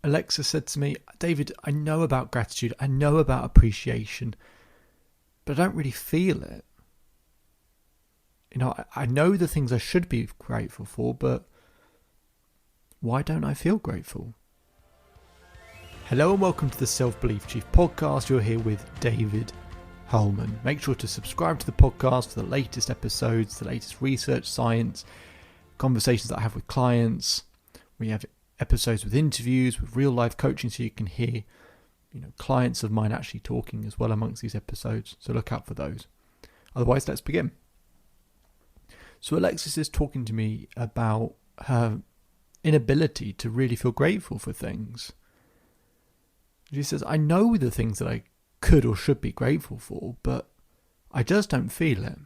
Alexa said to me, David, I know about gratitude, I know about appreciation, but I don't really feel it. I know the things I should be grateful for, but why don't I feel grateful? Hello and welcome to the Self-Belief Chief podcast. You're here with David Holman. Make sure to subscribe to the podcast for the latest episodes, the latest research, science, conversations that I have with clients. We have episodes with interviews, with real life coaching, so you can hear, clients of mine actually talking as well amongst these episodes. So look out for those. Otherwise, let's begin. So Alexis is talking to me about her inability to really feel grateful for things. She says, I know the things that I could or should be grateful for, but I just don't feel it.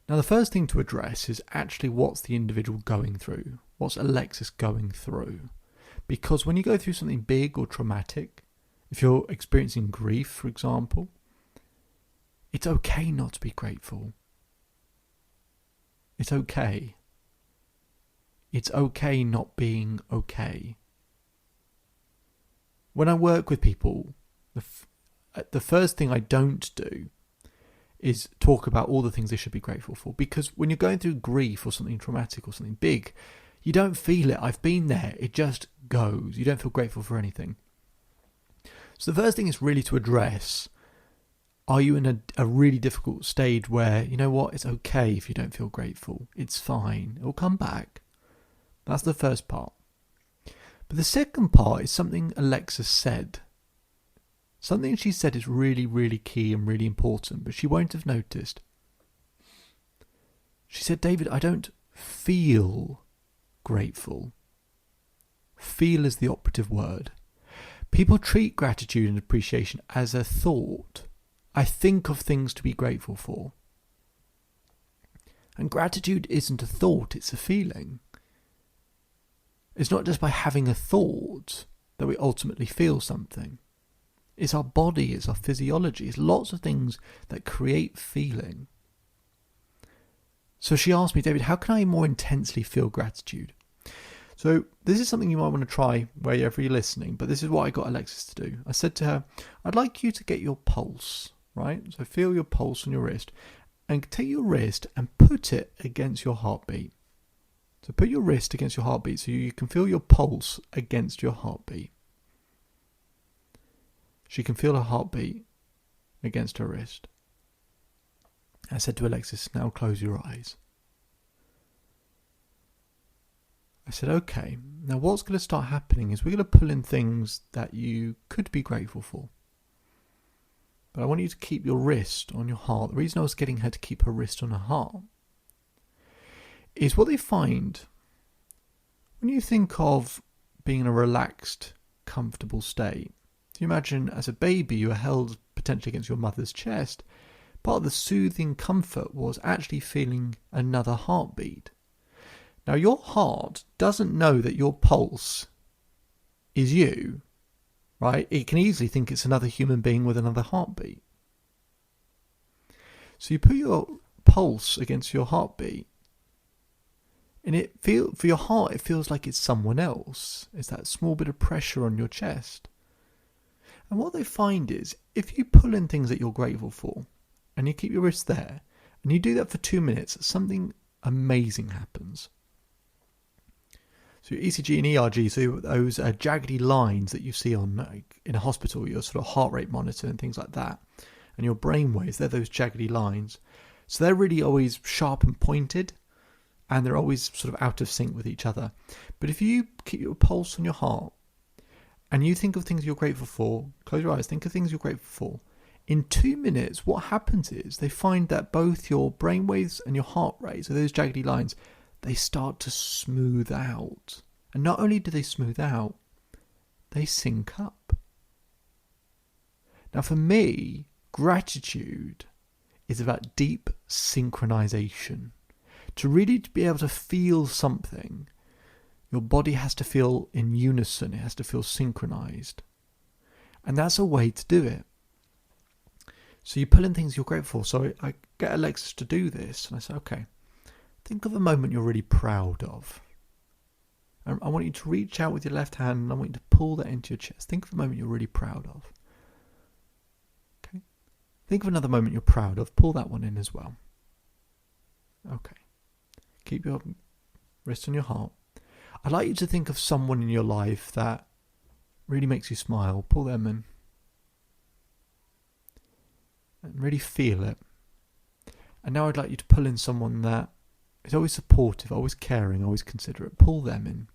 Now, the first thing to address is actually what's the individual going through? What's Alexis going through? Because when you go through something big or traumatic, if you're experiencing grief, for example, it's okay not to be grateful. It's okay. It's okay not being okay. When I work with people, the first thing I don't do is talk about all the things they should be grateful for. Because when you're going through grief or something traumatic or something big, you don't feel it. I've been there. It just goes. You don't feel grateful for anything. So the first thing is really to address, are you in a really difficult stage where, you know what, it's okay if you don't feel grateful. It's fine. It will come back. That's the first part. But the second part is something Alexis said. Something she said is really, really key and really important, but she won't have noticed. She said, David, I don't feel grateful. Feel is the operative word. People treat gratitude and appreciation as a thought. I think of things to be grateful for. And gratitude isn't a thought, it's a feeling. It's not just by having a thought that we ultimately feel something. It's our body, it's our physiology, it's lots of things that create feeling. So she asked me, David, how can I more intensely feel gratitude? So this is something you might want to try wherever you're listening, but this is what I got Alexis to do. I said to her, I'd like you to get your pulse, right? So feel your pulse on your wrist and take your wrist and put it against your heartbeat. So put your wrist against your heartbeat so you can feel your pulse against your heartbeat. She can feel her heartbeat against her wrist. I said to Alexis, now close your eyes. I said, okay, now what's going to start happening is we're going to pull in things that you could be grateful for. But I want you to keep your wrist on your heart. The reason I was getting her to keep her wrist on her heart is what they find when you think of being in a relaxed, comfortable state. So you imagine as a baby you were held potentially against your mother's chest. Part of the soothing comfort was actually feeling another heartbeat. Now your heart doesn't know that your pulse is you, right? It can easily think it's another human being with another heartbeat. So you put your pulse against your heartbeat, and for your heart it feels like it's someone else. It's that small bit of pressure on your chest. And what they find is, if you pull in things that you're grateful for, and you keep your wrist there, and you do that for 2 minutes, something amazing happens. So your ECG and ERG, so those jaggedy lines that you see on in a hospital, your sort of heart rate monitor and things like that, and your brain waves, they're those jaggedy lines. So they're really always sharp and pointed, and they're always sort of out of sync with each other. But if you keep your pulse on your heart, and you think of things you're grateful for, close your eyes, think of things you're grateful for. In 2 minutes, what happens is they find that both your brainwaves and your heart rate, so those jaggedy lines, they start to smooth out. And not only do they smooth out, they sync up. Now for me, gratitude is about deep synchronization. To really be able to feel something, your body has to feel in unison. It has to feel synchronized. And that's a way to do it. So you pull in things you're grateful for. So I get Alexis to do this. And I say, okay, think of a moment you're really proud of. And I want you to reach out with your left hand and I want you to pull that into your chest. Think of a moment you're really proud of. Okay. Think of another moment you're proud of. Pull that one in as well. Okay. Keep your wrist on your heart. I'd like you to think of someone in your life that really makes you smile. Pull them in. And really feel it. And now I'd like you to pull in someone that is always supportive, always caring, always considerate. Pull them in.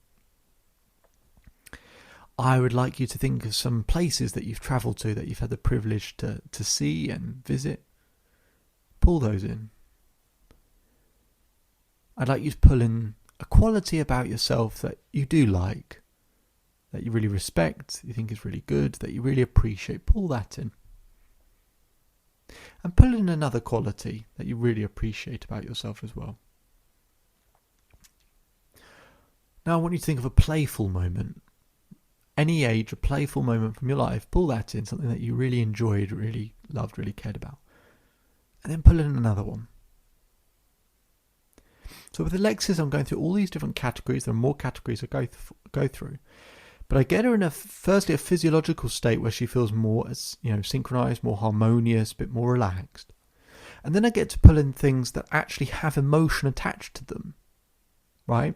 I would like you to think of some places that you've travelled to, that you've had the privilege to see and visit. Pull those in. I'd like you to pull in a quality about yourself that you do like, that you really respect, you think is really good, that you really appreciate. Pull that in. And pull in another quality that you really appreciate about yourself as well. Now I want you to think of a playful moment. Any age, a playful moment from your life. Pull that in, something that you really enjoyed, really loved, really cared about. And then pull in another one. So with Alexis, I'm going through all these different categories. There are more categories I go through. But I get her in firstly a physiological state where she feels more, synchronized, more harmonious, a bit more relaxed. And then I get to pull in things that actually have emotion attached to them, right?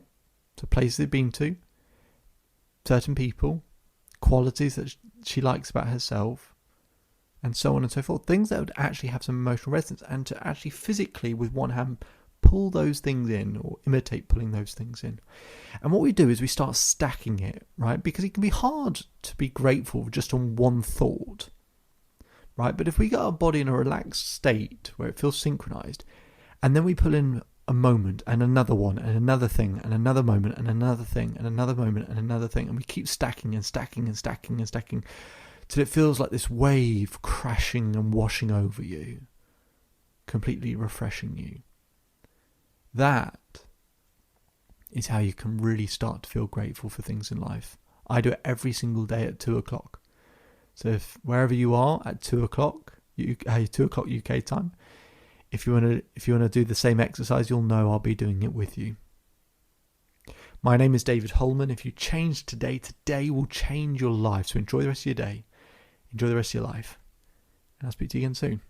So places they've been to, certain people, qualities that she likes about herself, and so on and so forth. Things that would actually have some emotional resonance, and to actually physically, with one hand, pull those things in or imitate pulling those things in. And what we do is we start stacking it, right? Because it can be hard to be grateful just on one thought, right? But if we get our body in a relaxed state where it feels synchronized, and then we pull in a moment and another one and another thing and another moment and another thing and another moment and another thing, and we keep stacking and stacking and stacking and stacking till it feels like this wave crashing and washing over you, completely refreshing you. That is how you can really start to feel grateful for things in life. I do it every single day at 2:00. So if wherever you are at 2:00, 2:00 UK time, if you want to do the same exercise, you'll know I'll be doing it with you. My name is David Holman. If you change today will change your life. So enjoy the rest of your day. Enjoy the rest of your life. And I'll speak to you again soon.